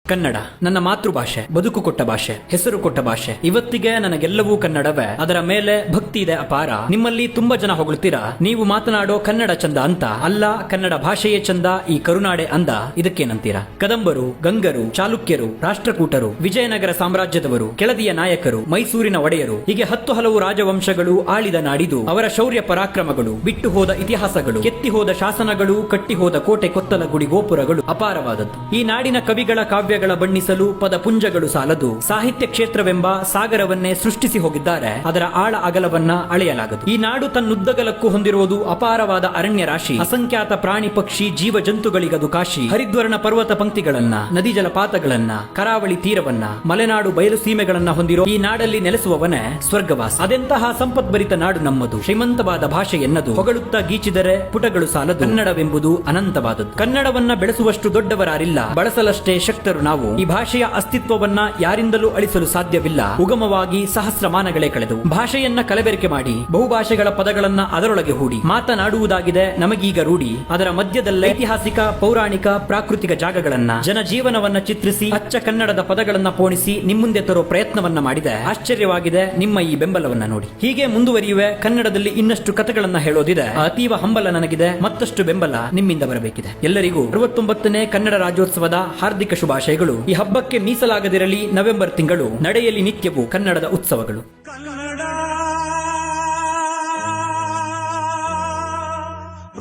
ಕನ್ನಡ ನನ್ನ ಮಾತೃಭಾಷೆ, ಬದುಕು ಕೊಟ್ಟ ಭಾಷೆ, ಹೆಸರು ಕೊಟ್ಟ ಭಾಷೆ. ಇವತ್ತಿಗೆ ನನಗೆಲ್ಲವೂ ಕನ್ನಡವೇ. ಅದರ ಮೇಲೆ ಭಕ್ತಿ ಇದೆ ಅಪಾರ. ನಿಮ್ಮಲ್ಲಿ ತುಂಬಾ ಜನ ಹೊಗಳ್ತೀರಾ ನೀವು ಮಾತನಾಡೋ ಕನ್ನಡ ಚಂದ ಅಂತ. ಅಲ್ಲ, ಕನ್ನಡ ಭಾಷೆಯೇ ಚಂದ, ಈ ಕರುನಾಡೆ ಅಂದ. ಇದಕ್ಕೇನಂತೀರಾ? ಕದಂಬರು, ಗಂಗರು, ಚಾಲುಕ್ಯರು, ರಾಷ್ಟ್ರಕೂಟರು, ವಿಜಯನಗರ ಸಾಮ್ರಾಜ್ಯದವರು, ಕೆಳದಿಯ ನಾಯಕರು, ಮೈಸೂರಿನ ಒಡೆಯರು, ಹೀಗೆ ಹಲವು ರಾಜವಂಶಗಳು ಆಳಿದ ನಾಡಿದು. ಅವರ ಶೌರ್ಯ ಪರಾಕ್ರಮಗಳು, ಬಿಟ್ಟು ಹೋದ ಇತಿಹಾಸಗಳು, ಕೆತ್ತಿ ಹೋದ ಶಾಸನಗಳು, ಕಟ್ಟಿ ಹೋದ ಕೋಟೆ ಕೊತ್ತಲ ಗುಡಿ ಗೋಪುರಗಳು ಅಪಾರವಾದದ್ದು. ಈ ನಾಡಿನ ಕವಿಗಳ ಕಾವ್ಯಗಳ ಬಣ್ಣಿಸಲು ಪದಪುಂಜಗಳು ಸಾಲದು. ಸಾಹಿತ್ಯ ಕ್ಷೇತ್ರವೆಂಬ ಸಾಗರವನ್ನೇ ಸೃಷ್ಟಿಸಿ ಹೋಗಿದ್ದಾರೆ. ಅದರ ಆಳ ಅಗಲವನ್ನ ಅಳೆಯಲಾಗದು. ಈ ನಾಡು ತನ್ನುದ್ದಗಲಕ್ಕೂ ಹೊಂದಿರುವುದು ಅಪಾರವಾದ ಅರಣ್ಯ ರಾಶಿ. ಅಸಂಖ್ಯಾತ ಪ್ರಾಣಿ ಪಕ್ಷಿ ಜೀವ ಜಂತುಗಳಿಗದು ಕಾಶಿ. ಹರಿದ್ವರ್ಣ ಪರ್ವತ ಪಂಕ್ತಿಗಳನ್ನ, ನದಿ ಜಲಪಾತಗಳನ್ನ, ಕರಾವಳಿ ತೀರವನ್ನ, ಮಲೆನಾಡು ಬಯಲು ಸೀಮೆಗಳನ್ನ ಹೊಂದಿರೋ ಈ ನಾಡಲ್ಲಿ ನೆಲೆಸುವವನೇ ಸ್ವರ್ಗವಾಸ. ಅದೆಂತಹ ಸಂಪದ್ಭರಿತ ನಾಡು ನಮ್ಮದು. ಶ್ರೀಮಂತವಾದ ಭಾಷೆ ಎನ್ನದು. ಹೊಗಳುತ್ತಾ ಗೀಚಿದರೆ ಪುಟಗಳು ಸಾಲದು. ಕನ್ನಡವೆಂಬುದು ಅನಂತವಾದದ್ದು. ಕನ್ನಡವನ್ನ ಬೆಳೆಸುವಷ್ಟು ದೊಡ್ಡವರಾರಿಲ್ಲ, ಬಳಸಲಷ್ಟೇ ಶಕ್ತರು ನಾವು. ಈ ಭಾಷೆಯ ಅಸ್ತಿತ್ವವನ್ನ ಯಾರಿಂದಲೂ ಅಳಿಸಲು ಸಾಧ್ಯವಿಲ್ಲ. ಉಗಮವಾಗಿ ಸಹಸ್ರಮಾನಗಳೇ ಕಳೆದವು. ಭಾಷೆಯನ್ನ ಕಲಬೆರಕೆ ಮಾಡಿ ಬಹುಭಾಷೆಗಳ ಪದಗಳನ್ನ ಅದರೊಳಗೆ ಹೂಡಿ ಮಾತನಾಡುವುದಾಗಿದೆ ನಮಗೀಗ ರೂಢಿ. ಅದರ ಮಧ್ಯದಲ್ಲೇ ಐತಿಹಾಸಿಕ, ಪೌರಾಣಿಕ, ಪ್ರಾಕೃತಿಕ ಜಾಗಗಳನ್ನ, ಜನಜೀವನವನ್ನ ಚಿತ್ರಿಸಿ ಅಚ್ಚ ಕನ್ನಡದ ಪದಗಳನ್ನ ಪೋಣಿಸಿ ನಿಮ್ಮುಂದೆ ತರೋ ಪ್ರಯತ್ನವನ್ನ ಮಾಡಿದೆ. ಆಶ್ಚರ್ಯವಾಗಿದೆ ನಿಮ್ಮ ಈ ಬೆಂಬಲವನ್ನ ನೋಡಿ. ಹೀಗೆ ಮುಂದುವರಿಯುವೆ. ಕನ್ನಡದಲ್ಲಿ ಇನ್ನಷ್ಟು ಕಥೆಗಳನ್ನ ಹೇಳೋದಿದೆ. ಅತೀವ ಹಂಬಲ ನನಗಿದೆ. ಮತ್ತಷ್ಟು ಬೆಂಬಲ ನಿಮ್ಮಿಂದ ಬರಬೇಕಿದೆ. ಎಲ್ಲರಿಗೂ 69ನೇ ಕನ್ನಡ ರಾಜ್ಯೋತ್ಸವದ ಹಾರ್ದಿಕ ಶುಭಾಶಯಗಳು. ಈ ಹಬ್ಬಕ್ಕೆ ಮೀಸಲಾಗದಿರಲಿ ನವೆಂಬರ್ ತಿಂಗಳು. ನಡೆಯಲಿ ನಿತ್ಯವೂ ಕನ್ನಡದ ಉತ್ಸವಗಳು. ಕನ್ನಡ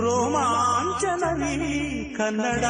ರೋಮಾಂಚನವೀ ಕನ್ನಡ.